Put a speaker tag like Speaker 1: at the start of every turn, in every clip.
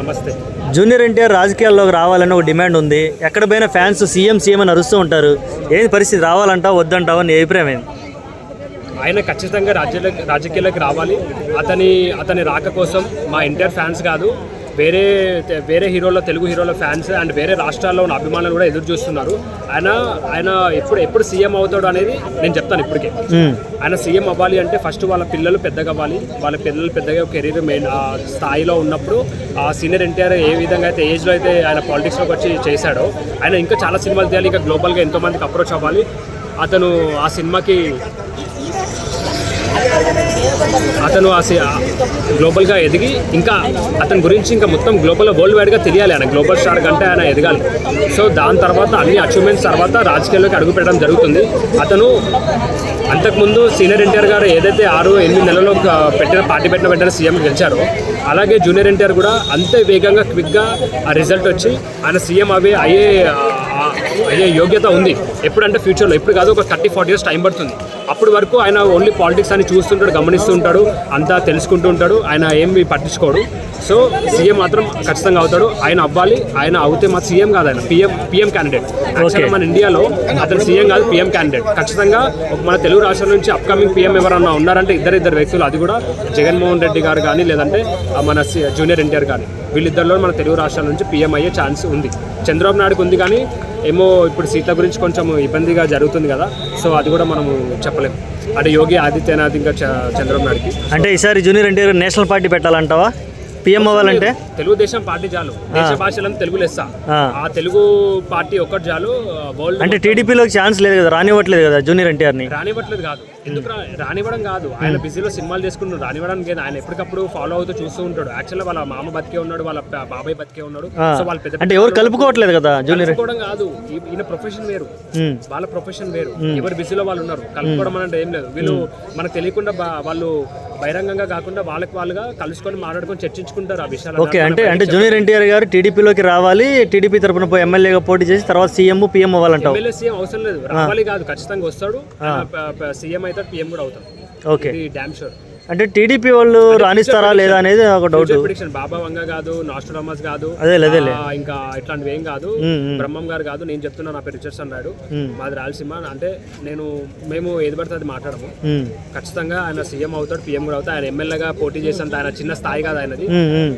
Speaker 1: నమస్తే.
Speaker 2: జూనియర్ ఎన్టీఆర్ రాజకీయాల్లోకి రావాలని ఒక డిమాండ్ ఉంది. ఎక్కడ పోయినా ఫ్యాన్స్ సీఎం అని అరుస్తూ ఉంటారు. ఏంది పరిస్థితి, రావాలంటావా వద్దంటావా? నీ అభిప్రాయం ఏంది?
Speaker 1: ఆయన ఖచ్చితంగా రాజకీయాల్లోకి రావాలి. అతని రాక కోసం మా ఎన్టీఆర్ ఫ్యాన్స్ కాదు, వేరే హీరోల, తెలుగు హీరోల ఫ్యాన్స్ అండ్ వేరే రాష్ట్రాల్లో ఉన్న అభిమానులు కూడా ఎదురు చూస్తున్నారు. ఆయన ఎప్పుడు సీఎం అవుతాడు అనేది నేను చెప్తాను. ఇప్పటికే ఆయన సీఎం అవ్వాలి అంటే ఫస్ట్ వాళ్ళ పిల్లలు పెద్దగా అవ్వాలి. వాళ్ళ పిల్లలు పెద్దగా కెరీర్ మెయిన్ స్థాయిలో ఉన్నప్పుడు ఆ సీనియర్ ఎన్టీఆర్ ఏ విధంగా అయితే ఏజ్లో అయితే ఆయన పాలిటిక్స్లోకి వచ్చి చేశాడో, ఆయన ఇంకా చాలా సినిమాలు తీయాలి, ఇంకా గ్లోబల్గా ఎంతోమందికి అప్రోచ్ అవ్వాలి. అతను ఆ సినిమాకి గ్లోబల్గా ఎదిగి ఇంకా అతని గురించి ఇంకా మొత్తం గ్లోబల్ వరల్డ్ వైడ్గా తెలియాలి. ఆయన గ్లోబల్ స్టార్ కంటే ఆయన ఎదగాలి. సో దాని తర్వాత అన్ని అచీవ్మెంట్స్ తర్వాత రాజకీయాల్లోకి అడుగు పెట్టడం జరుగుతుంది. అతను అంతకుముందు సీనియర్ ఎన్టీఆర్ గారు ఏదైతే 6-8 నెలల్లో పెట్టిన వెంటనే సీఎం గెలిచారో, అలాగే జూనియర్ ఎన్టీఆర్ కూడా అంతే వేగంగా క్విక్గా ఆ రిజల్ట్ వచ్చి ఆయన సీఎం అయ్యే యోగ్యత ఉంది. ఎప్పుడంటే ఫ్యూచర్లో, ఇప్పుడు కాదు, ఒక 30-40 years టైం పడుతుంది. అప్పటి వరకు ఆయన ఓన్లీ పాలిటిక్స్ అని చూస్తుంటాడు, గమనిస్తూ ఉంటాడు, అంతా తెలుసుకుంటూ ఉంటాడు. ఆయన ఏమి పట్టించుకోడు. సో సీఎం మాత్రం ఖచ్చితంగా అవుతాడు. ఆయన అవ్వాలి. ఆయన అవుతే మా సీఎం కాదు, ఆయన పిఎం క్యాండిడేట్. యాక్చువల్గా మన ఇండియాలో అతను సీఎం కాదు, పిఎం క్యాండిడేట్. ఖచ్చితంగా మన తెలుగు రాష్ట్రాల నుంచి అప్కమింగ్ పిఎం ఎవరన్నా ఉన్నారంటే ఇద్దరు వ్యక్తులు. అది కూడా జగన్మోహన్ రెడ్డి గారు కానీ, లేదంటే మన జూనియర్ ఎన్టీఆర్ కానీ, వీళ్ళిద్దరిలో మన తెలుగు రాష్ట్రాల నుంచి పిఎం అయ్యే ఛాన్స్ ఉంది. చంద్రబాబు నాయుడుకి ఉంది, కానీ ఏమో ఇప్పుడు సీట్ల గురించి కొంచెం ఇబ్బందిగా జరుగుతుంది కదా. సో అది కూడా మనము చెప్పలేము. అంటే యోగి ఆదిత్యనాథ్ ఇంకా చంద్రబాబు నాయుడుకి.
Speaker 2: అంటే ఈసారి జూనియర్ ఎన్టీఆర్ నేషనల్ పార్టీ పెట్టాలంటావా? పిఎం అవ్వాలంటే
Speaker 1: తెలుగుదేశం పార్టీ చాలు. దేశ భాషలను తెలుగు లెస్స. ఆ తెలుగు పార్టీ ఒక్కటి చాలు. వరల్డ్
Speaker 2: అంటే టీడీపీలోకి ఛాన్స్ లేదు కదా, రానివ్వట్లేదు కదా జూనియర్ ఎన్టీఆర్ని.
Speaker 1: రానివ్వట్లేదు కాదు, ఎందుకు రానివ్వడం కాదు, ఆయన బిజీలో సినిమాలు చేసుకుంటాడు. రానివ్వడానికి ఆయన ఎప్పటికప్పుడు ఫాలో అవుతూ చూస్తూ ఉంటాడు. యాక్చువల్గా వాళ్ళ మామ బతికే ఉన్నాడు, వాళ్ళ బాబాయ్ బతికే ఉన్నాడు. సో వాళ్ళ పెద్ద అంటే
Speaker 2: ఎవరు కలుపుకోవట్లేదు కదా. జూనియర్
Speaker 1: కలుపుకోవడం కాదు, ఈయన ప్రొఫెషన్ వేరు, వాళ్ళ ప్రొఫెషన్ వేరు. ఎవరు బిజీలో వాళ్ళు ఉన్నారు. కలుపుకోవడం అంటే ఏం లేదు. వీళ్ళు మనకు తెలియకుండా వాళ్ళు బహిరంగంగా కాకుండా వాళ్ళుగా కలుసుకొని మాట్లాడుకొని చర్చించుకుంటారు ఆ విషయాలు.
Speaker 2: ఓకే, అంటే జూనియర్ ఎన్టీఆర్ గారు టీడీపీలోకి రావాలి, టీడీపీ తరపున పోయి ఎమ్మెల్యేగా పోటీ చేసి తర్వాత సీఎం పిఎం అవ్వాలంటారు.
Speaker 1: ఎమ్మెల్యే సీఎం అవసరం లేదు, రావాలి కాదు, ఖచ్చితంగా వస్తాడు. సీఎం అయితే పిఎం కూడా అవుతాడు.
Speaker 2: Okay,
Speaker 1: damn sure.
Speaker 2: అంటే టీడీపీ వాళ్ళు రాణిస్తారా లేదా అనేది ఒక డౌట్.
Speaker 1: బాబా వంగ కాదు, నాస్ట్రోడామస్ కాదు, ఇంకా ఇట్లాంటివి ఏం కాదు, బ్రహ్మం గారు కాదు. నేను చెప్తున్నా, నా పేరు రిచర్డ్సన్ రాయుడు, మాది రాయలసీమ. అంటే మేము ఏది పడితే అది మాట్లాడము. ఖచ్చితంగా ఆయన సీఎం అవుతాడు, పిఎం కూడా అవుతాడు. ఆయన ఎమ్మెల్యేగా పోటీ చేసేంత ఆయన చిన్న స్థాయి కాదు ఆయనది.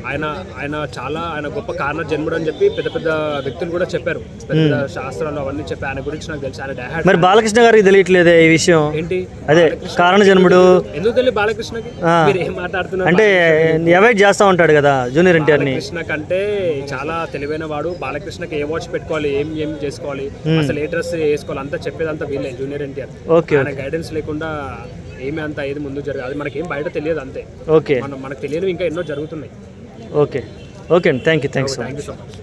Speaker 1: ఆయన గొప్ప కారణ జన్ముడు అని చెప్పి పెద్ద పెద్ద వ్యక్తులు కూడా చెప్పారు. పెద్ద శాస్త్రాలు అవన్నీ చెప్పి ఆయన గురించి నాకు తెలుసు. ఆయన డైహార్డ్.
Speaker 2: మరి బాలకృష్ణ గారికి తెలియట్లేదు ఈ విషయం ఏంటి? అదే కారణ జన్ముడు
Speaker 1: ఎందుకు తెలియదు బాలకృష్ణ?
Speaker 2: అంటే అవాయిడ్ చేస్తా ఉంటాడు కదా జూనియర్ ఎన్టీఆర్ ని.
Speaker 1: బాలకృష్ణ కంటే చాలా తెలివైన వాడు. బాలకృష్ణకి ఏ వాచ్ పెట్టుకోవాలి, ఏం చేసుకోవాలి, అసలు ఏ డ్రెస్ వేసుకోవాలి, అంతా చెప్పేదంతా వీళ్ళే జూనియర్ ఎన్టీఆర్. ఆయన గైడెన్స్ లేకుండా ఏమీ అంతా ఏది ముందు జరగదు. అది మనకేం బయట తెలియదు అంతే.
Speaker 2: ఓకే,
Speaker 1: మనకు తెలియదు, ఇంకా ఎన్నో జరుగుతున్నాయి.
Speaker 2: ఓకే ఓకే అండి, థ్యాంక్ యూ సో మచ్.